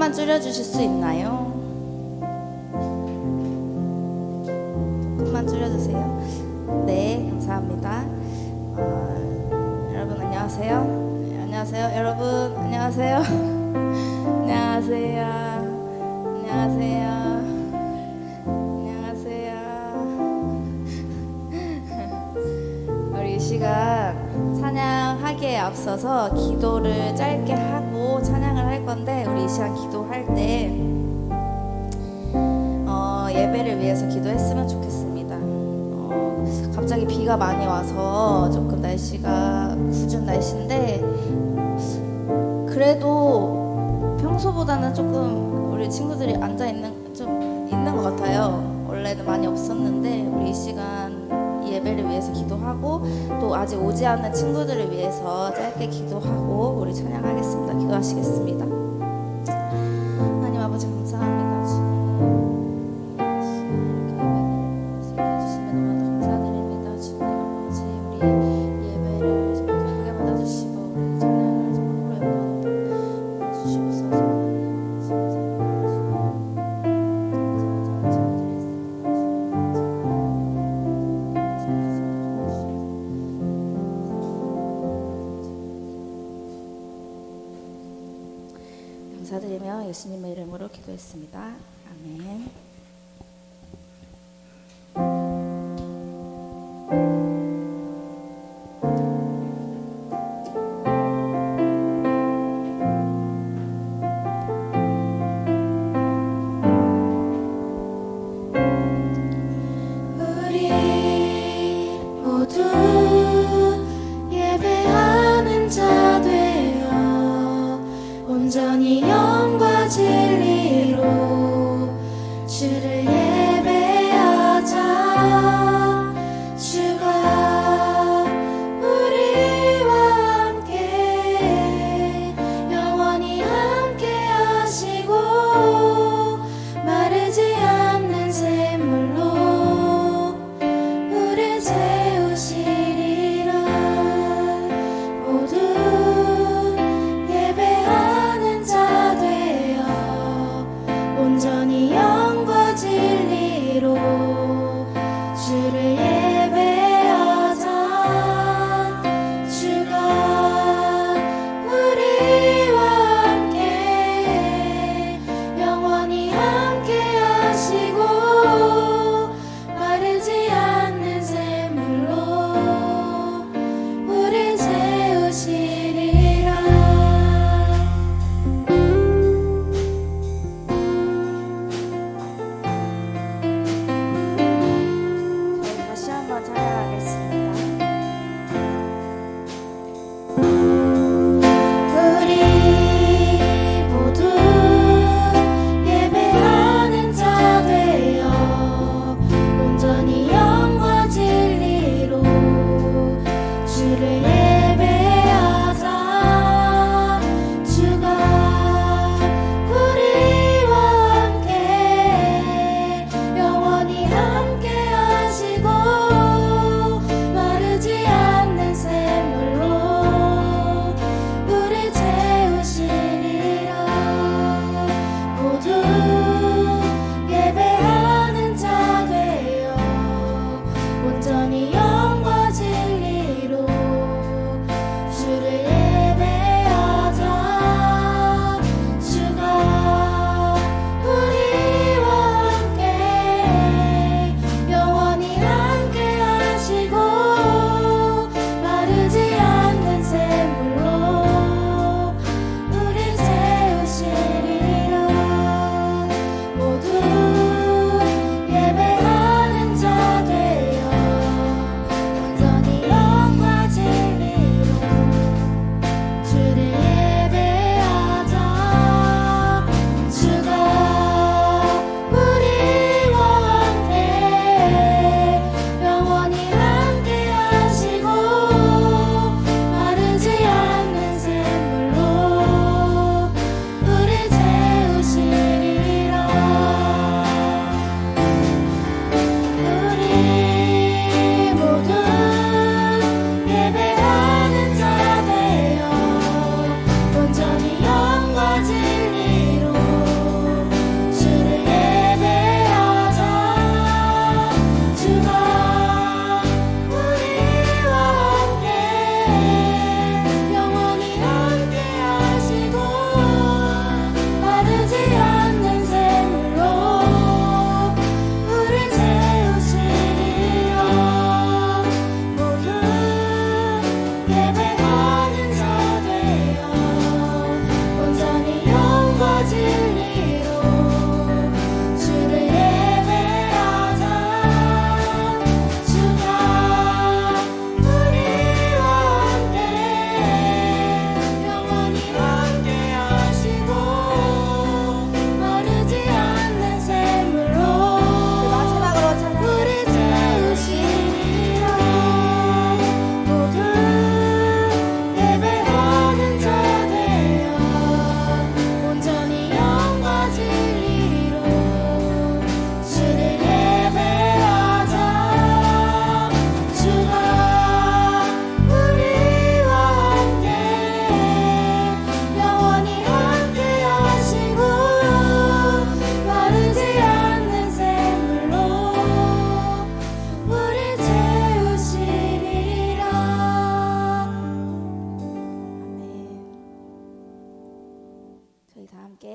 조금만 줄여주실 수 있나요? 조금만 줄여주세요. 네, 감사합니다. 여러분 안녕하세요. 안녕하세요. 여러분 안녕하세요. 안녕하세요. 안녕하세요. 안녕하세요. 우리 이 시간 찬양하기에 앞서서 기도를 짧게 하고 찬양을 할 건데, 우리 이 시간 기도할 때 예배를 위해서 기도했으면 좋겠습니다. 갑자기 비가 많이 와서 조금 날씨가 궂은 날씨인데, 그래도 평소보다는 조금 우리 친구들이 앉아있는 좀 있는 것 같아요. 원래는 많이 없었는데, 우리 이 시간 이 예배를 위해서 기도하고, 또 아직 오지 않는 친구들을 위해서 짧게 기도하고 우리 찬양하겠습니다. 기도하시겠습니다. 하나님 아버지 감사합니다. 주님 이렇게 예배를 해주시면 너무나도 감사드립니다. 주님 아버지, 우리 예배를 정말 크게 받아주시고 우리 찬양을 정말 홀로 영광으로 받아주시옵소서. 감사드리며 예수님의 이름으로 기도했습니다. 아멘. 우리 모두 예배하는 자 되어 온전히 영과 진리로 주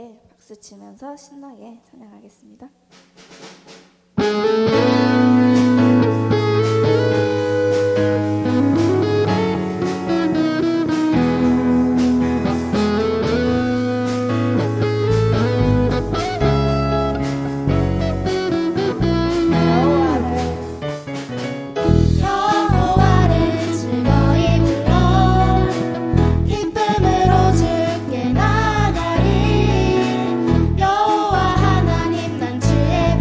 함께 박수 치면서 신나게 찬양하겠습니다. 여호와를 즐거이 불러 기쁨으로 주께 나가리. 여호와 하나님 난 주의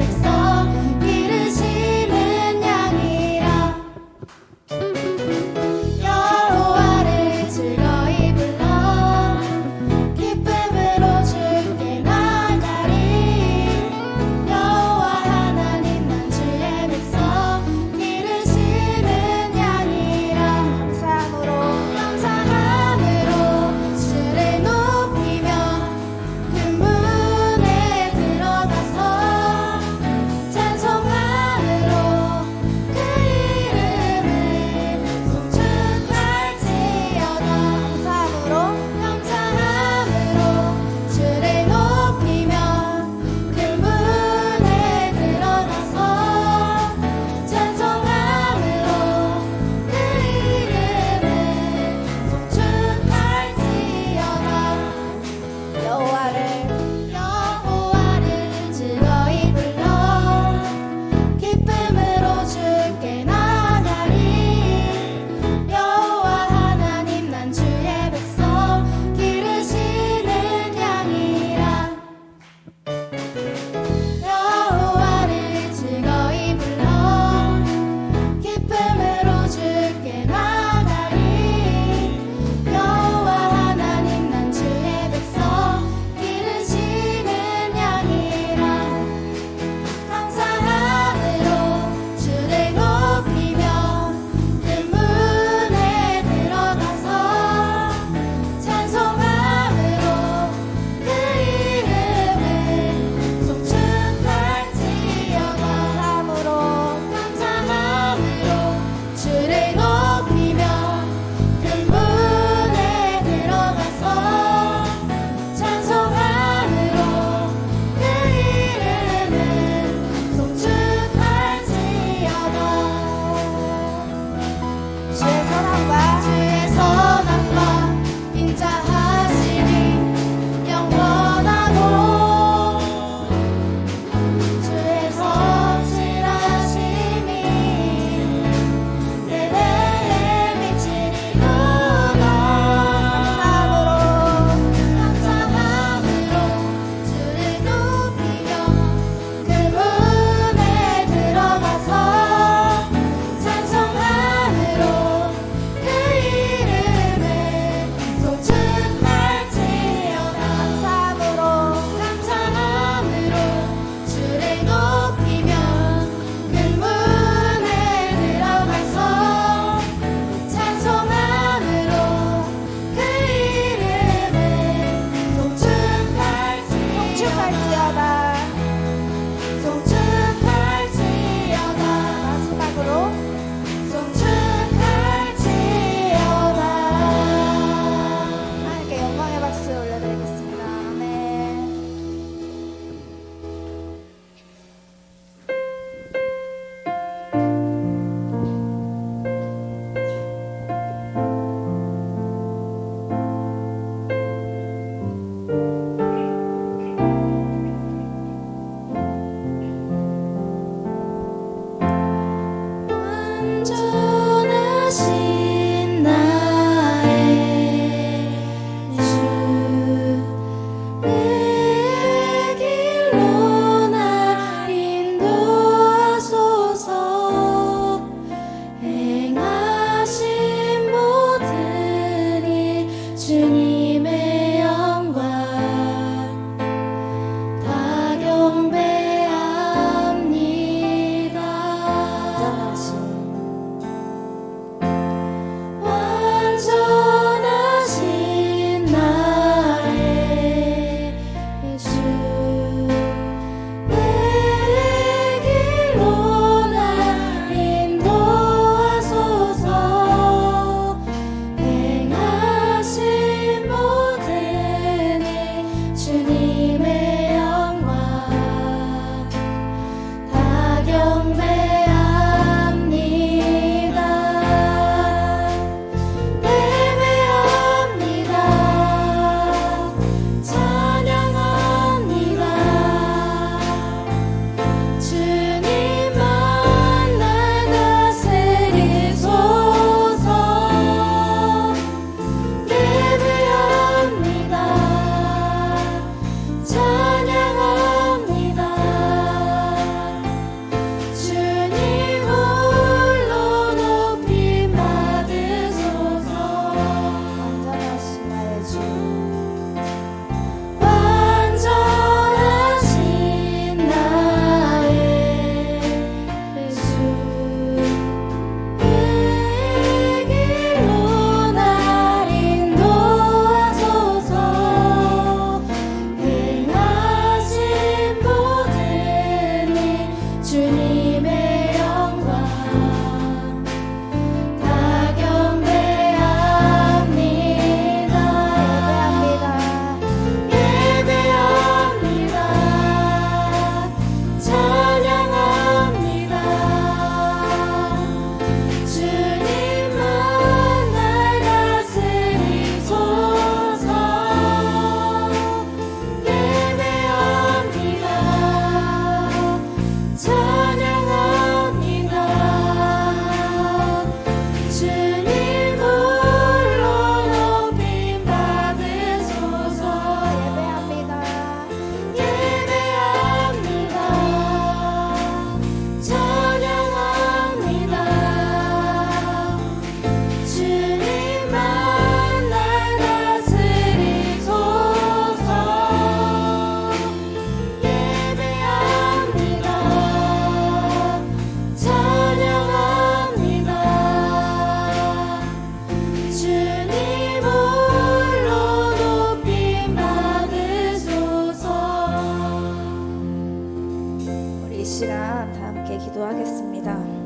기도하겠습니다.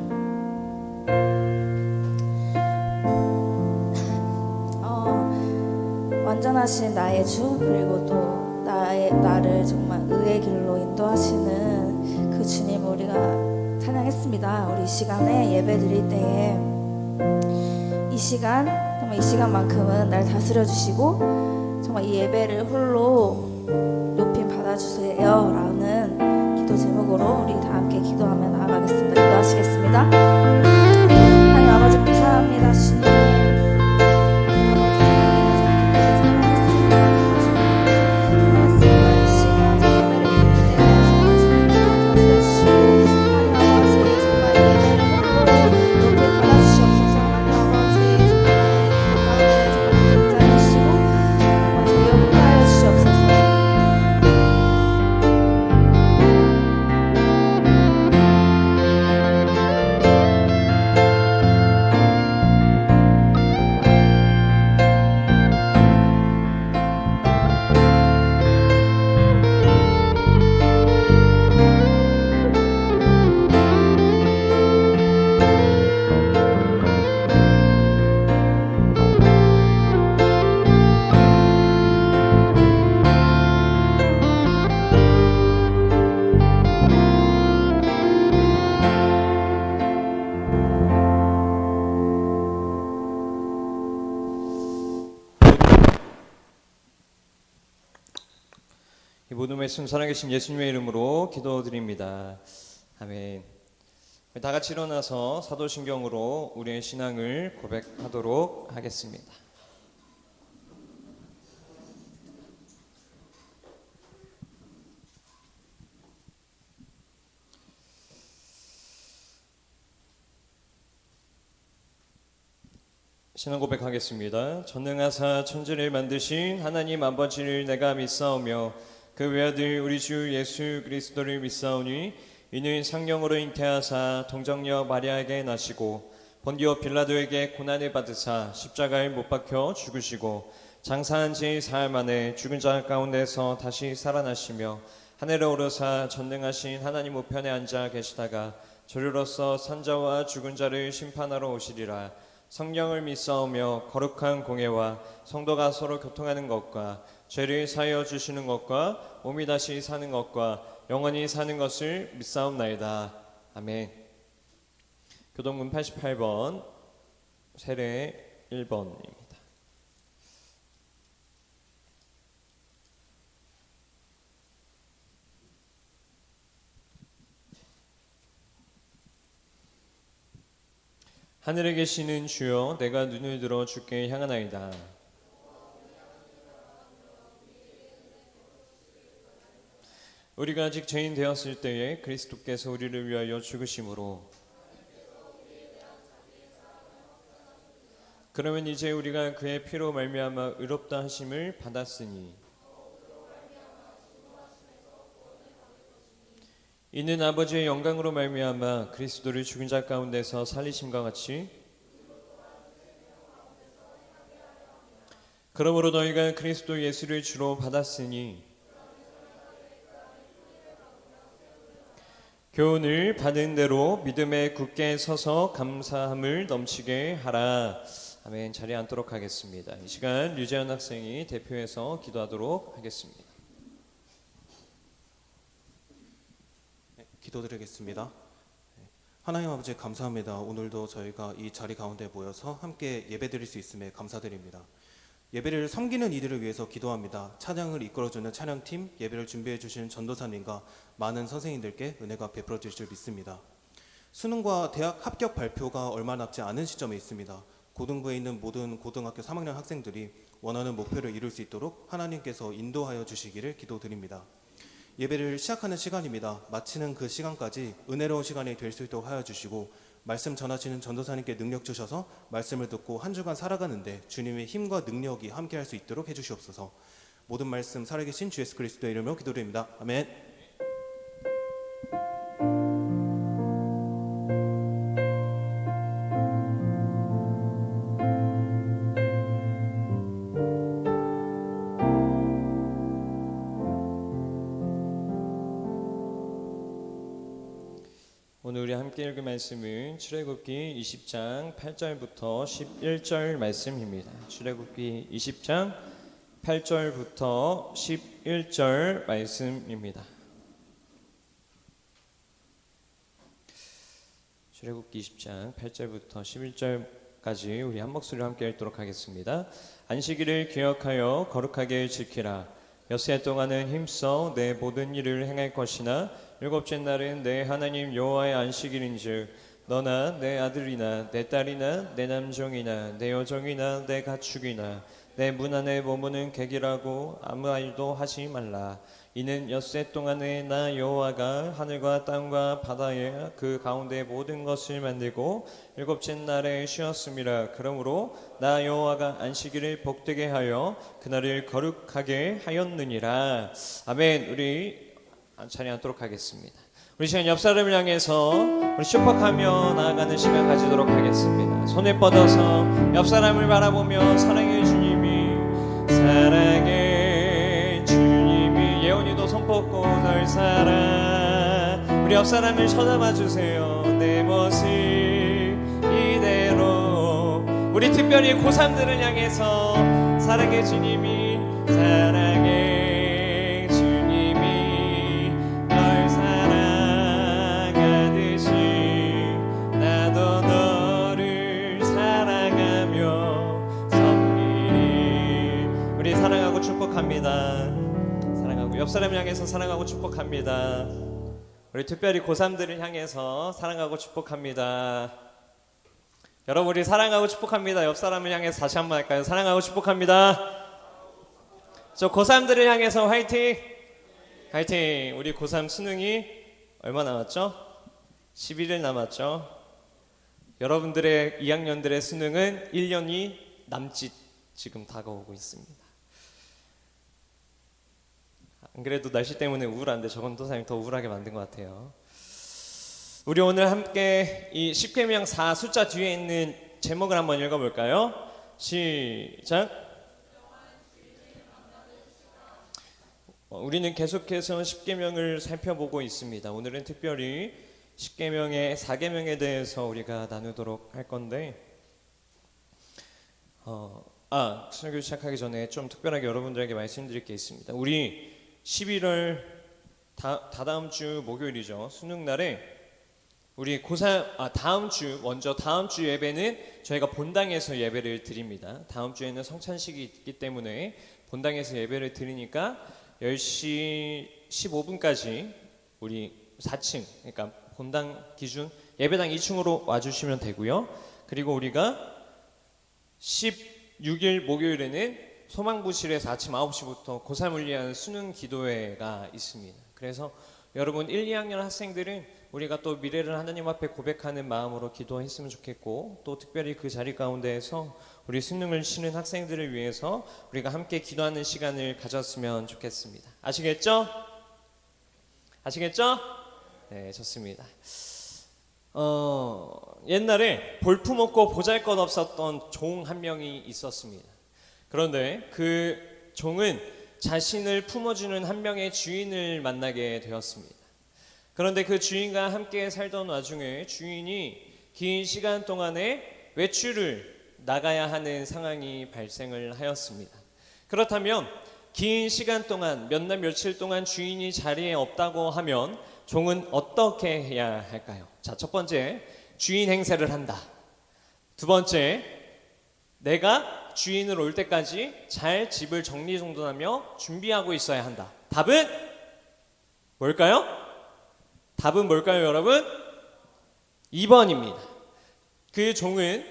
완전하신 나의 주, 그리고 또 나를 정말 의의 길로 인도하시는 그 주님 우리가 찬양했습니다. 우리 이 시간에 예배 드릴 때에 정말 이 시간만큼은 날 다스려 주시고 정말 이 예배를 홀로 높임 받아주세요 라는 기도 제목으로 우리 다 함께 기도하며 나아가겠습니다. 기도하시겠습니다. 하나님 아버지 감사합니다. 주님 이 모든 말씀 살아계신 예수님의 이름으로 기도드립니다. 아멘. 다 같이 일어나서 사도신경으로 우리의 신앙을 고백하도록 하겠습니다. 신앙 고백하겠습니다. 전능하사 천지를 만드신 하나님 아버지를 내가 믿사오며 그 외아들 우리 주 예수 그리스도를 믿사오니 이는 성령으로 잉태하사 동정녀 마리아에게 나시고 본디오 빌라도에게 고난을 받으사 십자가에 못 박혀 죽으시고 장사한 지 사흘 만에 죽은 자 가운데서 다시 살아나시며 하늘에 오르사 전능하신 하나님 우편에 앉아 계시다가 저리로서 산자와 죽은 자를 심판하러 오시리라. 성령을 믿사오며 거룩한 공예와 성도가 서로 교통하는 것과 죄를 사하여 주시는 것과 몸이 다시 사는 것과 영원히 사는 것을 믿사옵나이다. 아멘. 교동문 88번 세례 1번입니다. 하늘에 계시는 주여, 내가 눈을 들어 주께 향하나이다. 우리가 아직 죄인 되었을 때에 그리스도께서 우리를 위하여 죽으심으로, 그러면 이제 우리가 그의 피로 말미암아 의롭다 하심을 받았으니, 이는 아버지의 영광으로 말미암아 그리스도를 죽은 자 가운데서 살리심과 같이, 그러므로 너희가 그리스도 예수를 주로 받았으니 교훈을 받은 대로 믿음에 굳게 서서 감사함을 넘치게 하라. 아멘. 자리에 앉도록 하겠습니다. 이 시간 류재현 학생이 대표해서 기도하도록 하겠습니다. 기도드리겠습니다. 하나님 아버지 감사합니다. 오늘도 저희가 이 자리 가운데 모여서 함께 예배드릴 수 있음에 감사드립니다. 예배를 섬기는 이들을 위해서 기도합니다. 찬양을 이끌어주는 찬양팀, 예배를 준비해 주시는 전도사님과 많은 선생님들께 은혜가 베풀어질 줄 믿습니다. 수능과 대학 합격 발표가 얼마 남지 않은 시점에 있습니다. 고등부에 있는 모든 고등학교 3학년 학생들이 원하는 목표를 이룰 수 있도록 하나님께서 인도하여 주시기를 기도드립니다. 예배를 시작하는 시간입니다. 마치는 그 시간까지 은혜로운 시간이 될 수 있도록 하여 주시고, 말씀 전하시는 전도사님께 능력 주셔서 말씀을 듣고 한 주간 살아가는데 주님의 힘과 능력이 함께할 수 있도록 해주시옵소서. 모든 말씀 살아계신 주 예수 그리스도의 이름으로 기도드립니다. 아멘. 오늘 우리 함께 읽을 말씀은 출애굽기 20장 8절부터 11절 말씀입니다. 출애굽기 20장 8절부터 11절 말씀입니다. 출애굽기 20장 8절부터 11절까지 우리 한 목소리로 함께 읽도록 하겠습니다. 안식일을 기억하여 거룩하게 지키라. 엿새 동안은 힘써 내 모든 일을 행할 것이나 일곱째 날은 내 하나님 여호와의 안식일인즉 너나 내 아들이나 내 딸이나 내 남종이나 내 여종이나 내 가축이나 내 문 안에 머무는 객이라고 아무 일도 하지 말라. 이는 엿새 동안에 나 여호와가 하늘과 땅과 바다에 그 가운데 모든 것을 만들고 일곱째 날에 쉬었음이라. 그러므로 나 여호와가 안식일을 복되게 하여 그날을 거룩하게 하였느니라. 아멘. 우리 찬양하도록 하겠습니다. 우리 시간 옆 사람을 향해서 우리 축복하며 나아가는 시간 가지도록 하겠습니다. 손을 뻗어서 옆 사람을 바라보며 사랑의 주님이 사랑의 주님이 예언이도 손 뻗고 널 사랑. 우리 옆 사람을 쳐다봐 주세요. 내 모습 이대로. 우리 특별히 고3들을 향해서 사랑의 주님이 사랑의 주님이 널 사랑하듯이 나도 너를 사랑하며 섬기리. 우리 사랑하고 축복합니다. 사랑하고 옆 사람을 향해서 사랑하고 축복합니다. 우리 특별히 고3들을 향해서 사랑하고 축복합니다. 여러분 우리 사랑하고 축복합니다. 옆 사람을 향해서 다시 한번 할까요? 사랑하고 축복합니다. 저 고3들을 향해서 화이팅! 화이팅! 우리 고3 수능이 얼마 남았죠? 11일 남았죠? 여러분들의 2학년들의 수능은 1년이 남짓 지금 다가오고 있습니다. 안 그래도 날씨 때문에 우울한데 저건 또 사람이 더 우울하게 만든 것 같아요. 우리 오늘 함께 이 10계명 4 숫자 뒤에 있는 제목을 한번 읽어볼까요? 시작. 우리는 계속해서 10계명을 살펴보고 있습니다. 오늘은 특별히 10계명의 4계명에 대해서 우리가 나누도록 할 건데 설교 시작하기 전에 좀 특별하게 여러분들에게 말씀드릴 게 있습니다. 우리 11월 다다음 주 목요일이죠. 수능날에 우리 고3 다음 주 예배는 저희가 본당에서 예배를 드립니다. 다음 주에는 성찬식이 있기 때문에 본당에서 예배를 드리니까 10시 15분까지 우리 4층, 그러니까 본당 기준 예배당 2층으로 와주시면 되고요. 그리고 우리가 16일 목요일에는 소망부실에서 아침 9시부터 고3을 위한 수능 기도회가 있습니다. 그래서 여러분 1, 2학년 학생들은 우리가 또 미래를 하나님 앞에 고백하는 마음으로 기도했으면 좋겠고, 또 특별히 그 자리 가운데에서 우리 수능을 치는 학생들을 위해서 우리가 함께 기도하는 시간을 가졌으면 좋겠습니다. 아시겠죠? 아시겠죠? 네, 좋습니다. 옛날에 볼품없고 보잘것 없었던 종 한 명이 있었습니다. 그런데 그 종은 자신을 품어주는 한 명의 주인을 만나게 되었습니다. 그런데 그 주인과 함께 살던 와중에 주인이 긴 시간 동안에 외출을 나가야 하는 상황이 발생을 하였습니다. 그렇다면 긴 시간 동안 몇 날 며칠 동안 주인이 자리에 없다고 하면 종은 어떻게 해야 할까요? 자, 첫 번째, 주인 행세를 한다. 두 번째, 내가 주인을 올 때까지 잘 집을 정리정돈하며 준비하고 있어야 한다. 답은 뭘까요? 답은 뭘까요, 여러분? 2번입니다. 그 종은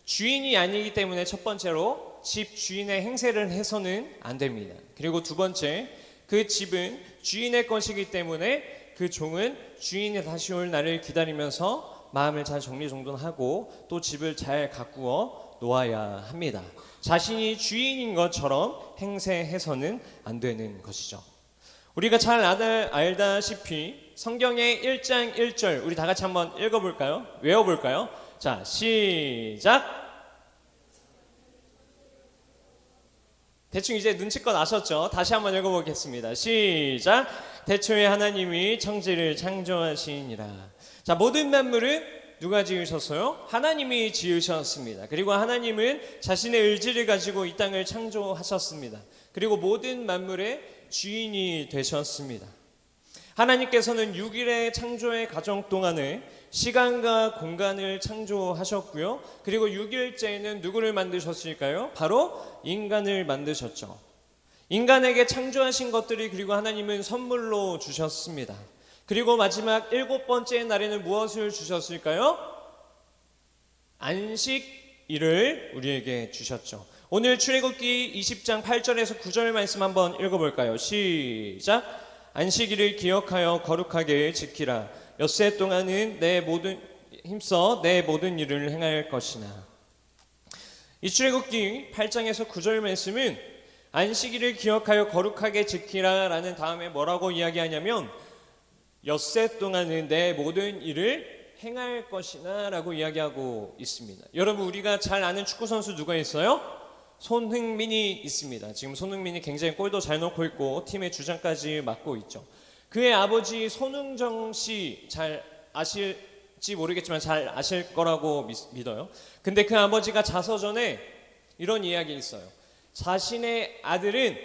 주인이 아니기 때문에 첫 번째로 집 주인의 행세를 해서는 안 됩니다. 그리고 두 번째, 그 집은 주인의 것이기 때문에 그 종은 주인이 다시 올 날을 기다리면서 마음을 잘 정리정돈하고 또 집을 잘 가꾸어 놓아야 합니다. 자신이 주인인 것처럼 행세해서는 안 되는 것이죠. 우리가 잘 알다시피 성경의 1장 1절 우리 다 같이 한번 읽어볼까요? 외워볼까요? 자, 시작. 대충 이제 눈치껏 아셨죠? 다시 한번 읽어보겠습니다. 시작. 태초에 하나님이 천지를 창조하시니라. 자, 모든 만물은 누가 지으셨어요? 하나님이 지으셨습니다. 그리고 하나님은 자신의 의지를 가지고 이 땅을 창조하셨습니다. 그리고 모든 만물의 주인이 되셨습니다. 하나님께서는 6일의 창조의 과정 동안에 시간과 공간을 창조하셨고요. 그리고 6일째에는 누구를 만드셨을까요? 바로 인간을 만드셨죠. 인간에게 창조하신 것들이 그리고 하나님은 선물로 주셨습니다. 그리고 마지막 7번째 날에는 무엇을 주셨을까요? 안식일을 우리에게 주셨죠. 오늘 출애굽기 20장 8절에서 9절 말씀 한번 읽어볼까요? 시작. 안식일을 기억하여 거룩하게 지키라. 엿새 동안은 힘써 내 모든 일을 행할 것이나. 이 출애굽기 8장에서 9절 말씀은 안식일을 기억하여 거룩하게 지키라 라는 다음에 뭐라고 이야기하냐면 엿새 동안은 내 모든 일을 행할 것이나 라고 이야기하고 있습니다. 여러분, 우리가 잘 아는 축구선수 누가 있어요? 손흥민이 있습니다. 지금 손흥민이 굉장히 골도 잘 넣고 있고 팀의 주장까지 맡고 있죠. 그의 아버지 손흥정 씨 잘 아실지 모르겠지만 잘 아실 거라고 믿어요. 근데 그 아버지가 자서전에 이런 이야기 있어요. 자신의 아들은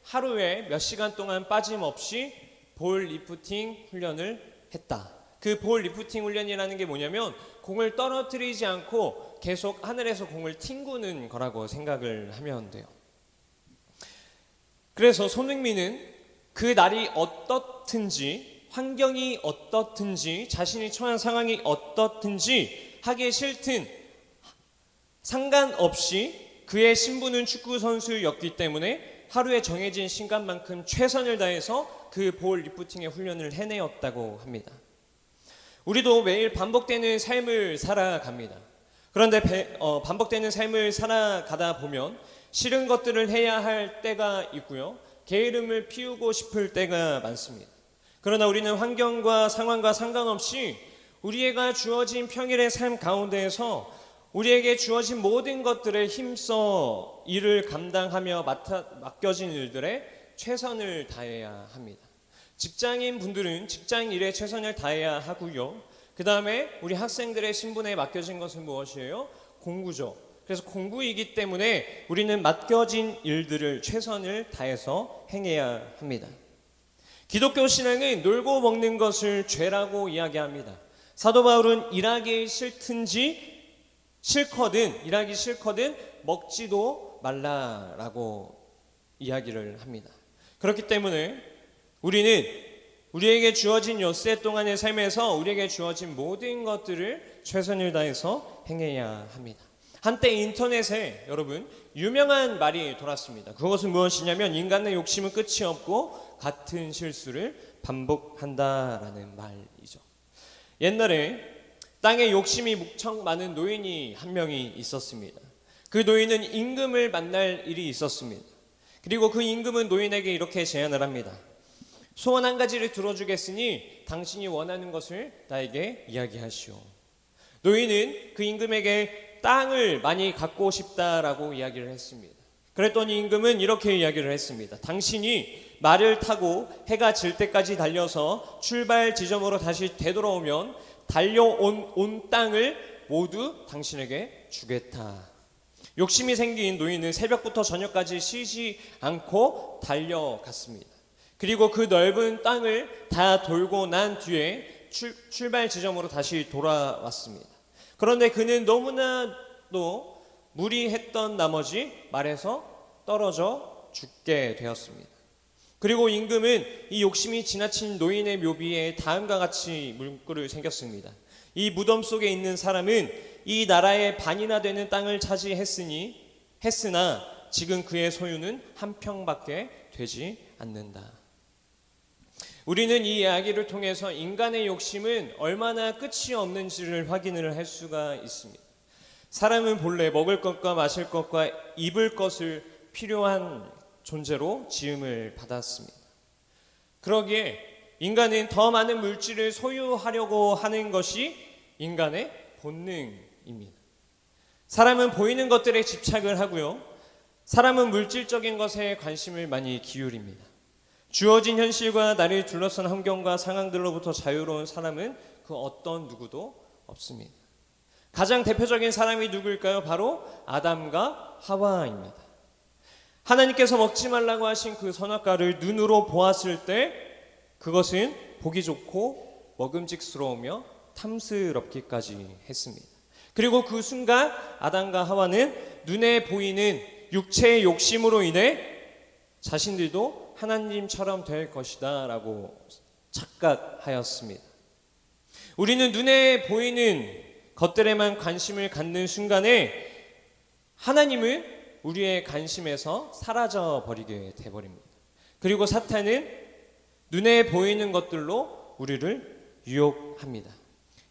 하루에 몇 시간 동안 빠짐없이 볼 리프팅 훈련을 했다. 그 볼 리프팅 훈련이라는 게 뭐냐면 공을 떨어뜨리지 않고 계속 하늘에서 공을 튕구는 거라고 생각을 하면 돼요. 그래서 손흥민은 그 날이 어떻든지, 환경이 어떻든지, 자신이 처한 상황이 어떻든지 하기 싫든 상관없이 그의 신분은 축구 선수였기 때문에 하루에 정해진 시간만큼 최선을 다해서 그 볼 리프팅의 훈련을 해내었다고 합니다. 우리도 매일 반복되는 삶을 살아갑니다. 그런데 반복되는 삶을 살아가다 보면 싫은 것들을 해야 할 때가 있고요. 게으름을 피우고 싶을 때가 많습니다. 그러나 우리는 환경과 상황과 상관없이 우리에게 주어진 평일의 삶 가운데에서 우리에게 주어진 모든 것들에 힘써 일을 감당하며 맡겨진 일들에 최선을 다해야 합니다. 직장인 분들은 직장 일에 최선을 다해야 하고요. 그 다음에 우리 학생들의 신분에 맡겨진 것은 무엇이에요? 공부죠. 그래서 공부이기 때문에 우리는 맡겨진 일들을 최선을 다해서 행해야 합니다. 기독교 신앙은 놀고 먹는 것을 죄라고 이야기합니다. 사도 바울은 일하기 싫거든 먹지도 말라라고 이야기를 합니다. 그렇기 때문에 우리는 우리에게 주어진 엿새 동안의 삶에서 우리에게 주어진 모든 것들을 최선을 다해서 행해야 합니다. 한때 인터넷에 여러분 유명한 말이 돌았습니다. 그것은 무엇이냐면 인간의 욕심은 끝이 없고 같은 실수를 반복한다라는 말이죠. 옛날에 땅에 욕심이 무척 많은 노인이 한 명이 있었습니다. 그 노인은 임금을 만날 일이 있었습니다. 그리고 그 임금은 노인에게 이렇게 제안을 합니다. 소원 한 가지를 들어주겠으니 당신이 원하는 것을 나에게 이야기하시오. 노인은 그 임금에게 땅을 많이 갖고 싶다라고 이야기를 했습니다. 그랬더니 임금은 이렇게 이야기를 했습니다. 당신이 말을 타고 해가 질 때까지 달려서 출발 지점으로 다시 되돌아오면 달려온 땅을 모두 당신에게 주겠다. 욕심이 생긴 노인은 새벽부터 저녁까지 쉬지 않고 달려갔습니다. 그리고 그 넓은 땅을 다 돌고 난 뒤에 출발 지점으로 다시 돌아왔습니다. 그런데 그는 너무나도 무리했던 나머지 말에서 떨어져 죽게 되었습니다. 그리고 임금은 이 욕심이 지나친 노인의 묘비에 다음과 같이 문구를 새겼습니다. 이 무덤 속에 있는 사람은 이 나라의 반이나 되는 땅을 했으나 지금 그의 소유는 한 평밖에 되지 않는다. 우리는 이 이야기를 통해서 인간의 욕심은 얼마나 끝이 없는지를 확인을 할 수가 있습니다. 사람은 본래 먹을 것과 마실 것과 입을 것을 필요한 존재로 지음을 받았습니다. 그러기에 인간은 더 많은 물질을 소유하려고 하는 것이 인간의 본능입니다. 사람은 보이는 것들에 집착을 하고요. 사람은 물질적인 것에 관심을 많이 기울입니다. 주어진 현실과 나를 둘러싼 환경과 상황들로부터 자유로운 사람은 그 어떤 누구도 없습니다. 가장 대표적인 사람이 누구일까요? 바로 아담과 하와입니다. 하나님께서 먹지 말라고 하신 그 선악과를 눈으로 보았을 때 그것은 보기 좋고 먹음직스러우며 탐스럽기까지 했습니다. 그리고 그 순간 아담과 하와는 눈에 보이는 육체의 욕심으로 인해 자신들도 하나님처럼 될 것이다 라고 착각하였습니다. 우리는 눈에 보이는 것들에만 관심을 갖는 순간에 하나님은 우리의 관심에서 사라져 버리게 되어버립니다. 그리고 사탄은 눈에 보이는 것들로 우리를 유혹합니다.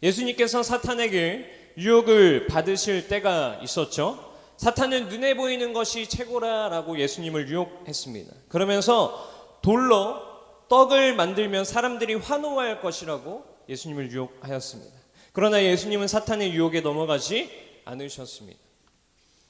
예수님께서 사탄에게 유혹을 받으실 때가 있었죠. 사탄은 눈에 보이는 것이 최고라라고 예수님을 유혹했습니다. 그러면서 돌로 떡을 만들면 사람들이 환호할 것이라고 예수님을 유혹하였습니다. 그러나 예수님은 사탄의 유혹에 넘어가지 않으셨습니다.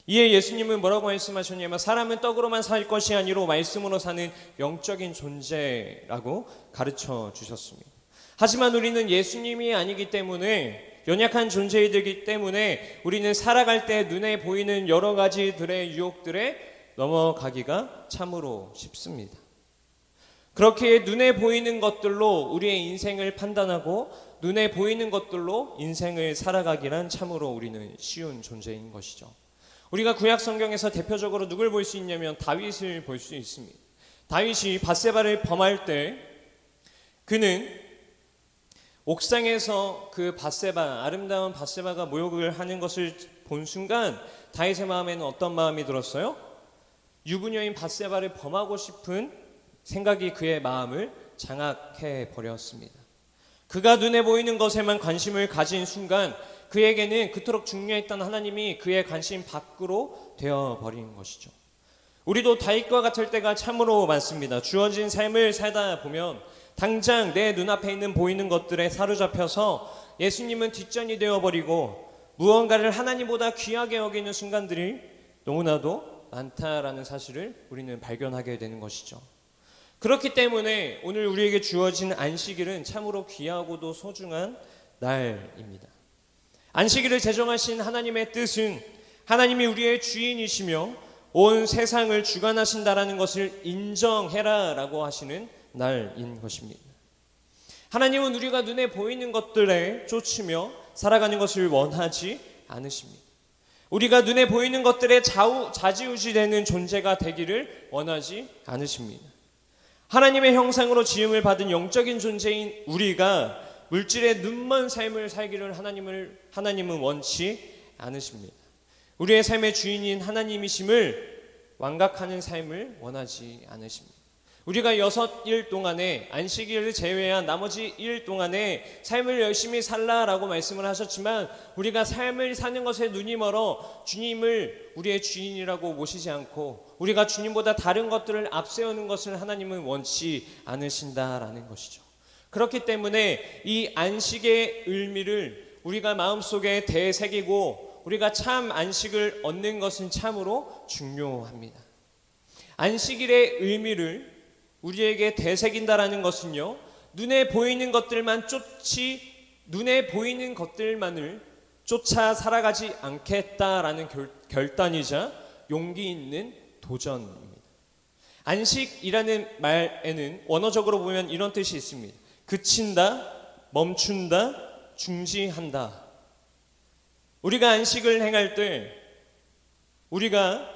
이에 예수님은 뭐라고 말씀하셨냐면 사람은 떡으로만 살 것이 아니로 말씀으로 사는 영적인 존재라고 가르쳐 주셨습니다. 하지만 우리는 예수님이 아니기 때문에 연약한 존재이기 때문에 우리는 살아갈 때 눈에 보이는 여러 가지들의 유혹들에 넘어가기가 참으로 쉽습니다. 그렇게 눈에 보이는 것들로 우리의 인생을 판단하고 눈에 보이는 것들로 인생을 살아가기란 참으로 우리는 쉬운 존재인 것이죠. 우리가 구약 성경에서 대표적으로 누굴 볼 수 있냐면 다윗을 볼 수 있습니다. 다윗이 밧세바를 범할 때 그는 옥상에서 그 밧세바, 아름다운 밧세바가 모욕을 하는 것을 본 순간 다윗의 마음에는 어떤 마음이 들었어요? 유부녀인 밧세바를 범하고 싶은 생각이 그의 마음을 장악해 버렸습니다. 그가 눈에 보이는 것에만 관심을 가진 순간 그에게는 그토록 중요했던 하나님이 그의 관심 밖으로 되어버린 것이죠. 우리도 다윗과 같을 때가 참으로 많습니다. 주어진 삶을 살다 보면 당장 내 눈앞에 있는 보이는 것들에 사로잡혀서 예수님은 뒷전이 되어버리고 무언가를 하나님보다 귀하게 여기는 순간들이 너무나도 많다라는 사실을 우리는 발견하게 되는 것이죠. 그렇기 때문에 오늘 우리에게 주어진 안식일은 참으로 귀하고도 소중한 날입니다. 안식일을 제정하신 하나님의 뜻은 하나님이 우리의 주인이시며 온 세상을 주관하신다라는 것을 인정해라라고 하시는 날인 것입니다. 하나님은 우리가 눈에 보이는 것들에 쫓으며 살아가는 것을 원하지 않으십니다. 우리가 눈에 보이는 것들에 좌지우지되는 존재가 되기를 원하지 않으십니다. 하나님의 형상으로 지음을 받은 영적인 존재인 우리가 물질의 눈먼 삶을 살기를 하나님은 원치 않으십니다. 우리의 삶의 주인인 하나님이심을 완각하는 삶을 원하지 않으십니다. 우리가 6일 동안에 안식일을 제외한 나머지 1일 동안에 삶을 열심히 살라라고 말씀을 하셨지만 우리가 삶을 사는 것에 눈이 멀어 주님을 우리의 주인이라고 모시지 않고 우리가 주님보다 다른 것들을 앞세우는 것을 하나님은 원치 않으신다라는 것이죠. 그렇기 때문에 이 안식의 의미를 우리가 마음속에 되새기고 우리가 참 안식을 얻는 것은 참으로 중요합니다. 안식일의 의미를 우리에게 되새긴다라는 것은요, 눈에 보이는 것들만을 쫓아 살아가지 않겠다라는 결단이자 용기 있는 도전입니다. 안식이라는 말에는 원어적으로 보면 이런 뜻이 있습니다. 그친다, 멈춘다, 중지한다. 우리가 안식을 행할 때 우리가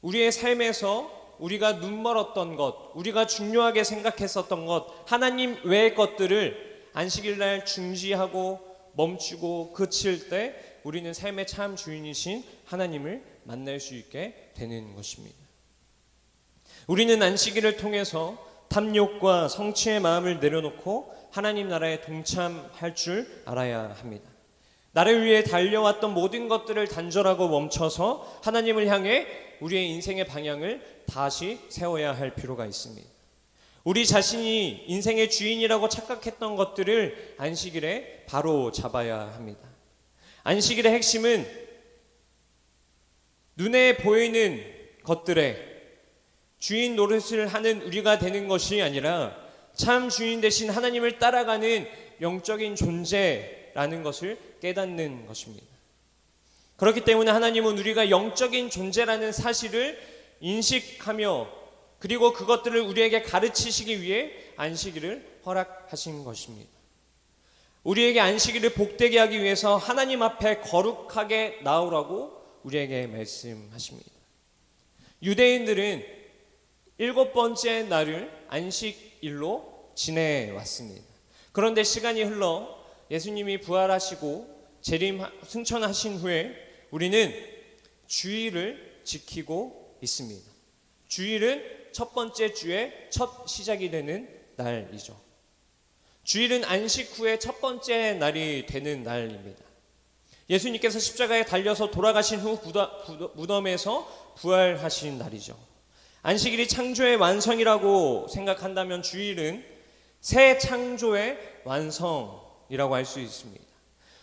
우리의 삶에서 우리가 눈멀었던 것, 우리가 중요하게 생각했었던 것, 하나님 외의 것들을 안식일날 중지하고 멈추고 그칠 때 우리는 삶의 참 주인이신 하나님을 만날 수 있게 되는 것입니다. 우리는 안식일을 통해서 탐욕과 성취의 마음을 내려놓고 하나님 나라에 동참할 줄 알아야 합니다. 나를 위해 달려왔던 모든 것들을 단절하고 멈춰서 하나님을 향해 우리의 인생의 방향을 다시 세워야 할 필요가 있습니다. 우리 자신이 인생의 주인이라고 착각했던 것들을 안식일에 바로 잡아야 합니다. 안식일의 핵심은 눈에 보이는 것들에 주인 노릇을 하는 우리가 되는 것이 아니라 참 주인 대신 하나님을 따라가는 영적인 존재라는 것을 깨닫는 것입니다. 그렇기 때문에 하나님은 우리가 영적인 존재라는 사실을 인식하며 그리고 그것들을 우리에게 가르치시기 위해 안식일을 허락하신 것입니다. 우리에게 안식일을 복되게 하기 위해서 하나님 앞에 거룩하게 나오라고 우리에게 말씀하십니다. 유대인들은 7번째 날을 안식일로 지내왔습니다. 그런데 시간이 흘러 예수님이 부활하시고 재림 승천하신 후에 우리는 주일을 지키고 있습니다. 주일은 첫 번째 주의 첫 시작이 되는 날이죠. 주일은 안식 후에 첫 번째 날이 되는 날입니다. 예수님께서 십자가에 달려서 돌아가신 후 무덤에서 부활하신 날이죠. 안식일이 창조의 완성이라고 생각한다면 주일은 새 창조의 완성이라고 할 수 있습니다.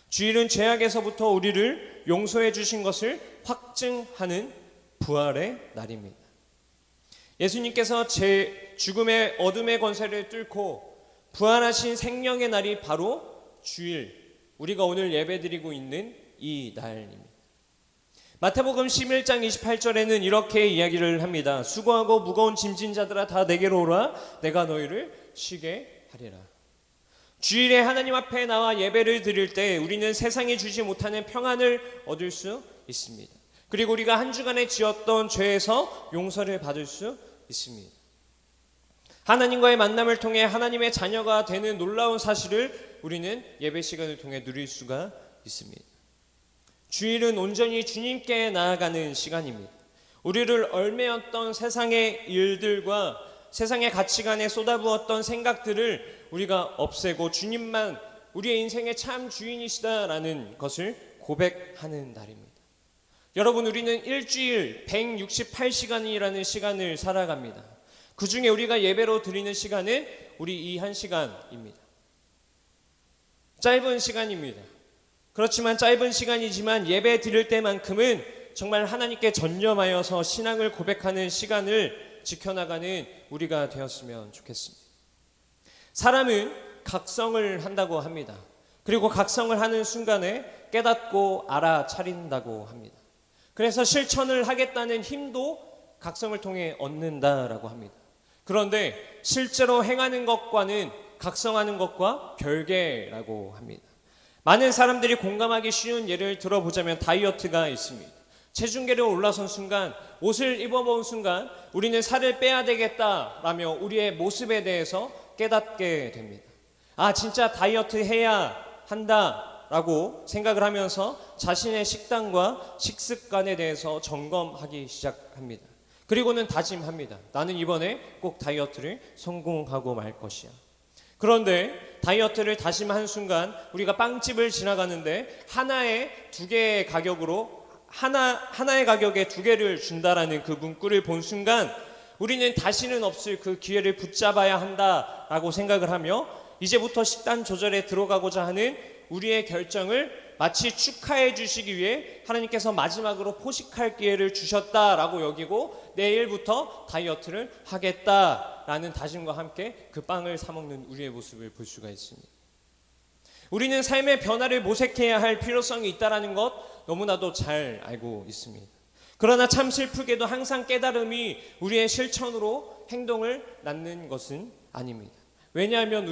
주일은 죄악에서부터 우리를 용서해 주신 것을 확증하는 부활의 날입니다. 예수님께서 죽음의 어둠의 권세를 뚫고 부활하신 생명의 날이 바로 주일, 우리가 오늘 예배드리고 있는 이 날입니다. 마태복음 11장 28절에는 이렇게 이야기를 합니다. 수고하고 무거운 짐진 자들아 다 내게로 오라, 내가 너희를 쉬게 하리라. 주일에 하나님 앞에 나와 예배를 드릴 때 우리는 세상이 주지 못하는 평안을 얻을 수 있습니다. 그리고 우리가 한 주간에 지었던 죄에서 용서를 받을 수 있습니다. 하나님과의 만남을 통해 하나님의 자녀가 되는 놀라운 사실을 우리는 예배 시간을 통해 누릴 수가 있습니다. 주일은 온전히 주님께 나아가는 시간입니다. 우리를 얽매였던 세상의 일들과 세상의 가치관에 쏟아부었던 생각들을 우리가 없애고 주님만 우리의 인생의 참 주인이시다라는 것을 고백하는 날입니다. 여러분, 우리는 일주일 168시간이라는 시간을 살아갑니다. 그 중에 우리가 예배로 드리는 시간은 우리 이 한 시간입니다. 짧은 시간입니다. 그렇지만 짧은 시간이지만 예배 드릴 때만큼은 정말 하나님께 전념하여서 신앙을 고백하는 시간을 지켜나가는 우리가 되었으면 좋겠습니다. 사람은 각성을 한다고 합니다. 그리고 각성을 하는 순간에 깨닫고 알아차린다고 합니다. 그래서 실천을 하겠다는 힘도 각성을 통해 얻는다라고 합니다. 그런데 실제로 행하는 것과는 각성하는 것과 별개라고 합니다. 많은 사람들이 공감하기 쉬운 예를 들어보자면 다이어트가 있습니다. 체중계를 올라선 순간, 옷을 입어본 순간 우리는 살을 빼야 되겠다라며 우리의 모습에 대해서 깨닫게 됩니다. 아, 진짜 다이어트 해야 한다라고 생각을 하면서 자신의 식단과 식습관에 대해서 점검하기 시작합니다. 그리고는 다짐합니다. 나는 이번에 꼭 다이어트를 성공하고 말 것이야. 그런데 다이어트를 다짐한 순간 우리가 빵집을 지나가는데 하나에 2개의 가격으로 하나의 가격에 2개를 준다라는 그 문구를 본 순간 우리는 다시는 없을 그 기회를 붙잡아야 한다라고 생각을 하며 이제부터 식단 조절에 들어가고자 하는 우리의 결정을 마치 축하해 주시기 위해 하나님께서 마지막으로 포식할 기회를 주셨다라고 여기고 내일부터 다이어트를 하겠다라는 다짐과 함께 그 빵을 사 먹는 우리의 모습을 볼 수가 있습니다. 우리는 삶의 변화를 모색해야 할 필요성이 있다는 것 너무나도 잘 알고 있습니다. 그러나 참 슬프게도 항상 깨달음이 우리의 실천으로 행동을 낳는 것은 아닙니다. 왜냐하면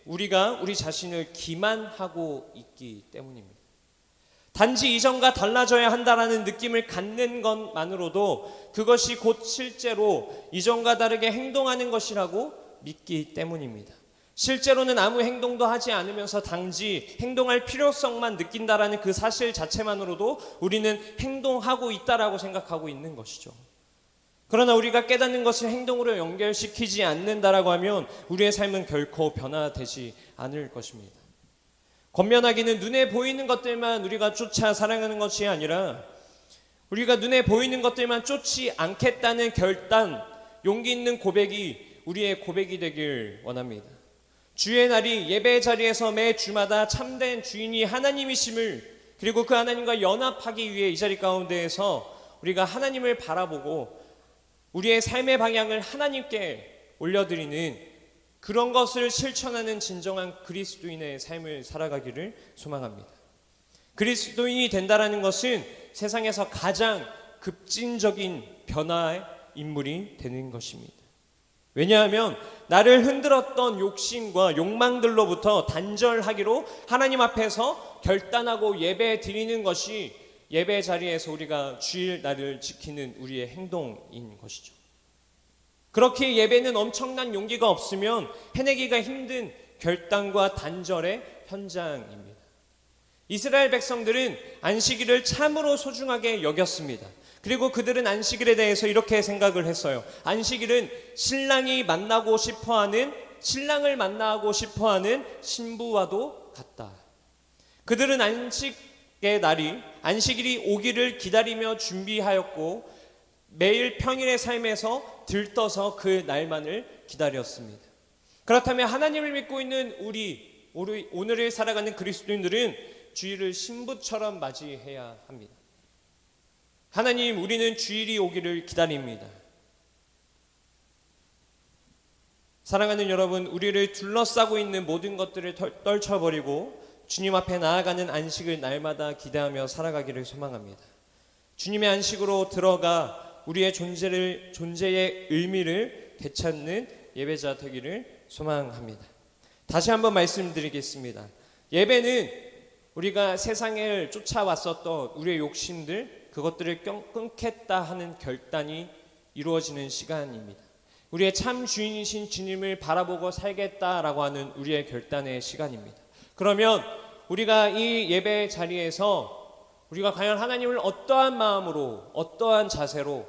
우리가 우리 자신을 기만하고 있기 때문입니다. 단지 이전과 달라져야 한다라는 느낌을 갖는 것만으로도 그것이 곧 실제로 이전과 다르게 행동하는 것이라고 믿기 때문입니다. 실제로는 아무 행동도 하지 않으면서 단지 행동할 필요성만 느낀다라는 그 사실 자체만으로도 우리는 행동하고 있다라고 생각하고 있는 것이죠. 그러나 우리가 깨닫는 것을 행동으로 연결시키지 않는다라고 하면 우리의 삶은 결코 변화되지 않을 것입니다. 권면하기는 눈에 보이는 것들만 우리가 쫓아 살아가는 것이 아니라 우리가 눈에 보이는 것들만 쫓지 않겠다는 결단, 용기 있는 고백이 우리의 고백이 되길 원합니다. 주의 날이 예배 자리에서 매 주마다 참된 주인이 하나님이심을 그리고 그 하나님과 연합하기 위해 이 자리 가운데에서 우리가 하나님을 바라보고 우리의 삶의 방향을 하나님께 올려드리는 그런 것을 실천하는 진정한 그리스도인의 삶을 살아가기를 소망합니다. 그리스도인이 된다라는 것은 세상에서 가장 급진적인 변화의 인물이 되는 것입니다. 왜냐하면 나를 흔들었던 욕심과 욕망들로부터 단절하기로 하나님 앞에서 결단하고 예배 드리는 것이 예배 자리에서 우리가 주일 날을 지키는 우리의 행동인 것이죠. 그렇게 예배는 엄청난 용기가 없으면 해내기가 힘든 결단과 단절의 현장입니다. 이스라엘 백성들은 안식일을 참으로 소중하게 여겼습니다. 그리고 그들은 안식일에 대해서 이렇게 생각을 했어요. 안식일은 신랑을 만나고 싶어하는 신부와도 같다. 그들은 안식일이 오기를 기다리며 준비하였고 매일 평일의 삶에서 들떠서 그 날만을 기다렸습니다. 그렇다면 하나님을 믿고 있는 우리 오늘을 살아가는 그리스도인들은 주일을 신부처럼 맞이해야 합니다. 하나님, 우리는 주일이 오기를 기다립니다. 사랑하는 여러분, 우리를 둘러싸고 있는 모든 것들을 떨쳐버리고 주님 앞에 나아가는 안식을 날마다 기대하며 살아가기를 소망합니다. 주님의 안식으로 들어가 우리의 존재의 의미를 되찾는 예배자 되기를 소망합니다. 다시 한번 말씀드리겠습니다. 예배는 우리가 세상을 쫓아왔었던 우리의 욕심들, 그것들을 끊겠다 하는 결단이 이루어지는 시간입니다. 우리의 참 주인이신 주님을 바라보고 살겠다라고 하는 우리의 결단의 시간입니다. 그러면 우리가 이 예배 자리에서 우리가 과연 하나님을 어떠한 마음으로, 어떠한 자세로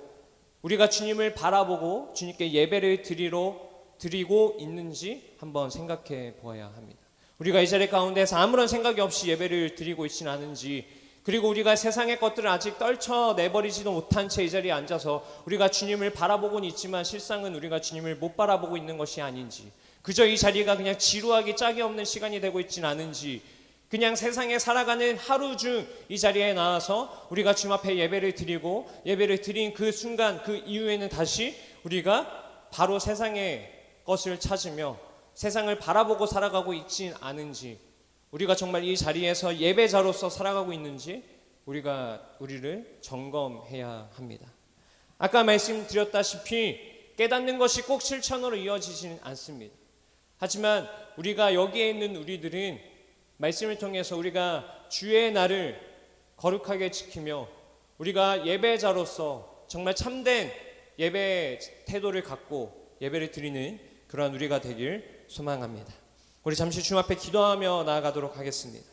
우리가 주님을 바라보고 주님께 예배를 드리고 있는지 한번 생각해 보아야 합니다. 우리가 이 자리 가운데서 아무런 생각이 없이 예배를 드리고 있지는 않은지, 그리고 우리가 세상의 것들을 아직 떨쳐내버리지도 못한 채 이 자리에 앉아서 우리가 주님을 바라보고는 있지만 실상은 우리가 주님을 못 바라보고 있는 것이 아닌지, 그저 이 자리가 그냥 지루하기 짝이 없는 시간이 되고 있지는 않은지, 그냥 세상에 살아가는 하루 중 이 자리에 나와서 우리가 주님 앞에 예배를 드리고 예배를 드린 그 순간 그 이후에는 다시 우리가 바로 세상의 것을 찾으며 세상을 바라보고 살아가고 있진 않은지, 우리가 정말 이 자리에서 예배자로서 살아가고 있는지 우리를 점검해야 합니다. 아까 말씀드렸다시피 깨닫는 것이 꼭 실천으로 이어지지는 않습니다. 하지만 우리가 여기에 있는 우리들은 말씀을 통해서 우리가 주의 날을 거룩하게 지키며 우리가 예배자로서 정말 참된 예배 태도를 갖고 예배를 드리는 그러한 우리가 되길 소망합니다. 우리 잠시 주님 앞에 기도하며 나아가도록 하겠습니다.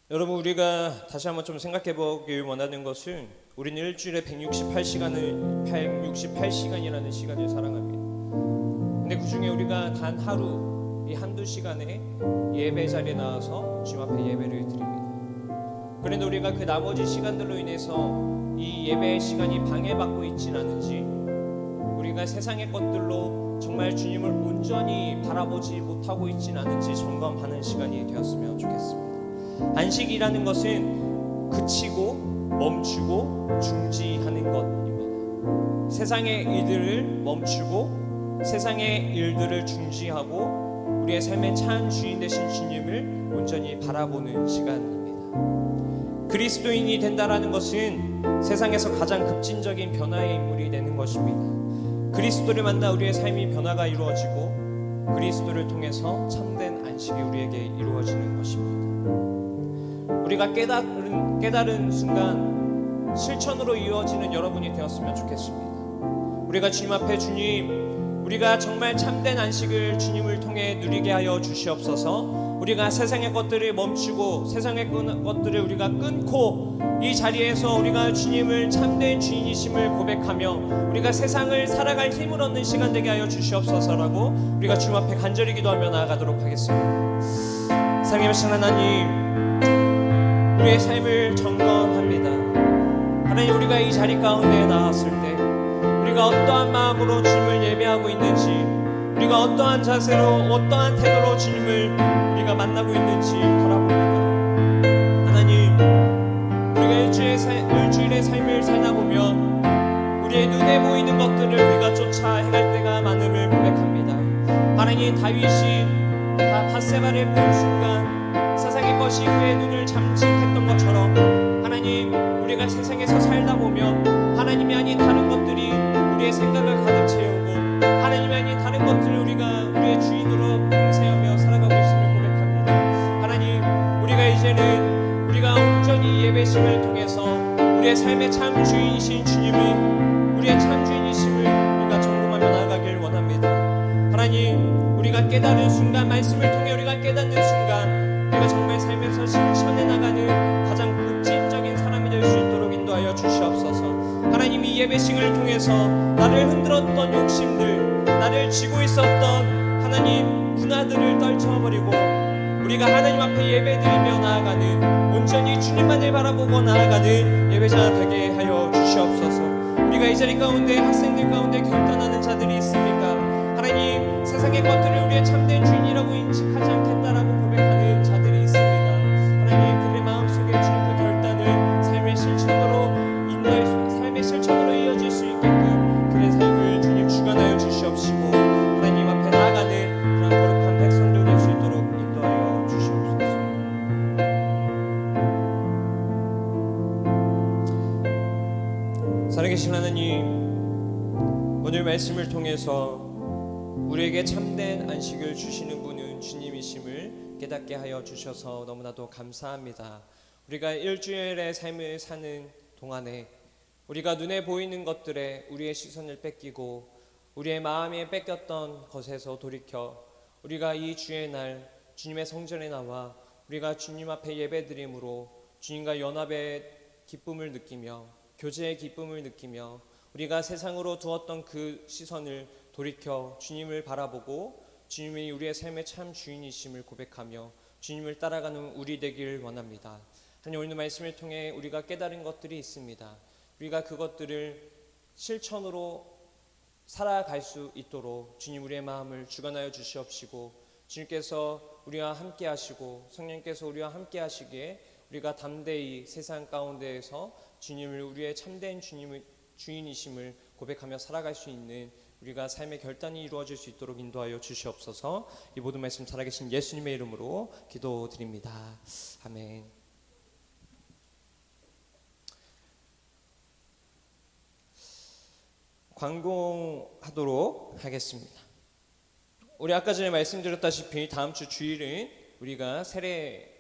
여러분, 우리가 다시 한번 좀 생각해 보길 원하는 것은 우리는 일주일에 168시간이라는 시간을 사랑합니다. 근데 그 중에 우리가 단 하루, 이 한두 시간에 예배 자리에 나와서 주님 앞에 예배를 드립니다. 그런데 우리가 그 나머지 시간들로 인해서 이 예배의 시간이 방해받고 있진 않은지, 우리가 세상의 것들로 정말 주님을 온전히 바라보지 못하고 있진 않은지 점검하는 시간이 되었으면 좋겠습니다. 안식이라는 것은 그치고 멈추고 중지하는 것입니다. 세상의 일들을 멈추고 세상의 일들을 중지하고 우리의 삶의 참 주인 되신 주님을 온전히 바라보는 시간입니다. 그리스도인이 된다라는 것은 세상에서 가장 급진적인 변화의 인물이 되는 것입니다. 그리스도를 만나 우리의 삶이 변화가 이루어지고 그리스도를 통해서 참된 안식이 우리에게 이루어지는 것입니다. 우리가 깨달은 순간 실천으로 이루어지는 여러분이 되었으면 좋겠습니다. 우리가 주님 앞에 주님, 우리가 정말 참된 안식을 주님을 통해 누리게 하여 주시옵소서. 우리가 세상의 것들을 멈추고 세상의 것들을 우리가 끊고 이 자리에서 우리가 주님을 참된 주인이심을 고백하며 우리가 세상을 살아갈 힘을 얻는 시간 되게 하여 주시옵소서라고 우리가 주님 앞에 간절히 기도하며 나아가도록 하겠습니다. 사랑하신 하나님, 우리의 삶을 점검합니다. 하나님, 우리가 이 자리 가운데 나왔을 때 우리가 어떠한 마음으로 주님을 예배하고 있는지, 우리가 어떠한 자세로 어떠한 태도로 주님을 우리가 만나고 있는지 바라봅니다. 하나님, 우리가 일주일의 삶을 살다 보면 우리의 눈에 보이는 것들을 우리가 쫓아 해갈 때가 많음을 고백합니다. 하나님, 다윗이 밧세바를 본 순간 세상의 것이 그의 눈을 잠식했던 것처럼 하나님, 우리가 세상에서 살다 보면 하나님이 아닌 다른 것들이 우리의 생각을 가득 채우고 하나님이 아닌 다른 것들을 우리가 우리의 주인으로 봉쇄하며 살아가고 있음을 고백합니다. 하나님, 우리가 이제는 우리가 온전히 예배심을 통해서 우리의 삶의 참 주인이신 주님이 우리의 참 주인이심을 우리가 점검하며 나아가길 원합니다. 하나님, 우리가 깨달은 순간, 말씀을 통해 우리가 깨닫는 순간 우리가 정말 삶에서 실천해 나가는 가장 극진적인 사람이 될 수 있도록 인도하여 주시옵소서. 하나님, 이 예배식을 통해서 나를 흔들었던 욕심들, 나를 쥐고 있었던 하나님 문화들을 떨쳐버리고 우리가 하나님 앞에 예배드리며 나아가는, 온전히 주님만을 바라보고 나아가는 예배자 되게 하여 주시옵소서. 우리가 이 자리 가운데 학생들 가운데 결단하는 자들이 있습니까? 하나님, 세상의 것들을 우리의 참된 주인이라고 인식하지 않겠다라고 고백하는 자들이 있습니다. 하나님, 그들의 마음속에 주님 그 결단을 삶의 실천으로 인도할 수, 삶의 실천으로 이어질 수 있게끔 그의 삶을 주님 주관하여 주시옵시고 하나님 앞에 나아가는 그런 거룩한 백성들 될 수 있도록 인도하여 주시옵소서. 살아계신 하나님, 오늘 말씀을 통해서 우리에게 참된 안식을 주시는 분은 주님이심을 깨닫게 하여 주셔서 너무나도 감사합니다. 우리가 일주일의 삶을 사는 동안에 우리가 눈에 보이는 것들에 우리의 시선을 뺏기고 우리의 마음에 뺏겼던 것에서 돌이켜 우리가 이 주의 날 주님의 성전에 나와 우리가 주님 앞에 예배드림으로 주님과 연합의 기쁨을 느끼며 교제의 기쁨을 느끼며 우리가 세상으로 두었던 그 시선을 돌이켜 주님을 바라보고 주님이 우리의 삶의 참 주인이심을 고백하며 주님을 따라가는 우리 되길 원합니다. 하나님, 오늘 말씀을 통해 우리가 깨달은 것들이 있습니다. 우리가 그것들을 실천으로 살아갈 수 있도록 주님 우리의 마음을 주관하여 주시옵시고 주님께서 우리와 함께 하시고 성령께서 우리와 함께 하시기에 우리가 담대히 세상 가운데에서 주님을 우리의 참된 주인이심을 고백하며 살아갈 수 있는 우리가 삶의 결단이 이루어질 수 있도록 인도하여 주시옵소서. 이 모든 말씀 살아계신 예수님의 이름으로 기도드립니다. 아멘. 광고하도록 하겠습니다. 우리 아까 전에 말씀드렸다시피 다음 주 주일은 우리가 세례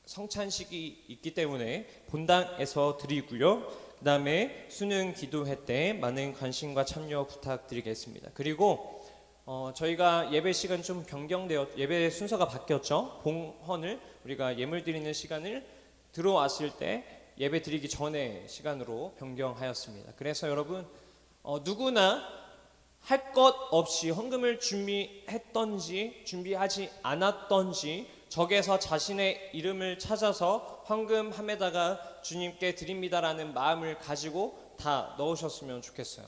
성찬식이 있기 때문에 본당에서 드리고요. 그 다음에 수능 기도회 때 많은 관심과 참여 부탁드리겠습니다. 그리고 저희가 예배 시간 좀 예배 순서가 바뀌었죠. 봉헌을 우리가 예물 드리는 시간을 들어왔을 때 예배 드리기 전에 시간으로 변경하였습니다. 그래서 여러분 누구나 할 것 없이 헌금을 준비했던지 준비하지 않았던지 적에서 자신의 이름을 찾아서 헌금함에다가 주님께 드립니다라는 마음을 가지고 다 넣으셨으면 좋겠어요.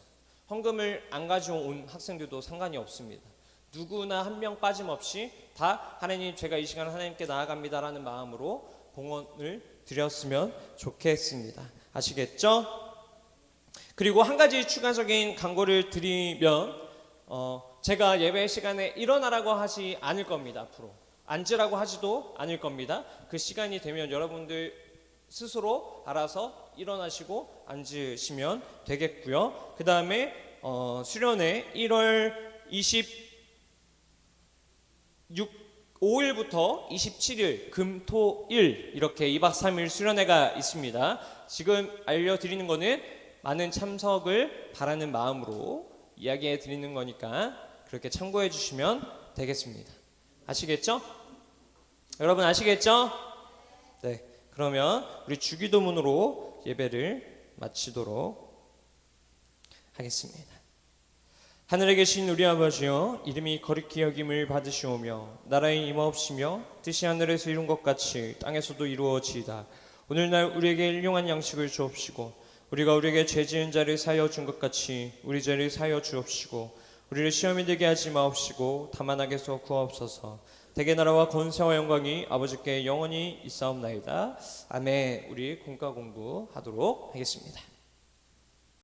헌금을 안 가져온 학생들도 상관이 없습니다. 누구나 한 명 빠짐없이 다 하나님, 제가 이 시간 하나님께 나아갑니다라는 마음으로 봉헌을 드렸으면 좋겠습니다. 아시겠죠? 그리고 한 가지 추가적인 광고를 드리면 제가 예배 시간에 일어나라고 하지 않을 겁니다. 앞으로 앉으라고 하지도 않을 겁니다. 그 시간이 되면 여러분들 스스로 알아서 일어나시고 앉으시면 되겠고요. 그 다음에 수련회 1월 5일부터 27일 금토일 이렇게 2박 3일 수련회가 있습니다. 지금 알려드리는 거는 많은 참석을 바라는 마음으로 이야기해 드리는 거니까 그렇게 참고해 주시면 되겠습니다. 아시겠죠? 여러분 아시겠죠? 네, 그러면 우리 주기도문으로 예배를 마치도록 하겠습니다. 하늘에 계신 우리 아버지여, 이름이 거룩히 여김을 받으시오며 나라의 임하옵시며 뜻이 하늘에서 이룬 것 같이 땅에서도 이루어지이다. 오늘날 우리에게 일용할 양식을 주옵시고 우리가 우리에게 죄 지은 자를 사하여 준 것 같이 우리 죄를 사하여 주옵시고 우리를 시험에 들게 하지 마옵시고 다만 악에서 구하옵소서. 대개 나라와 권세와 영광이 아버지께 영원히 있사옵나이다. 아멘. 우리 공과 공부하도록 하겠습니다.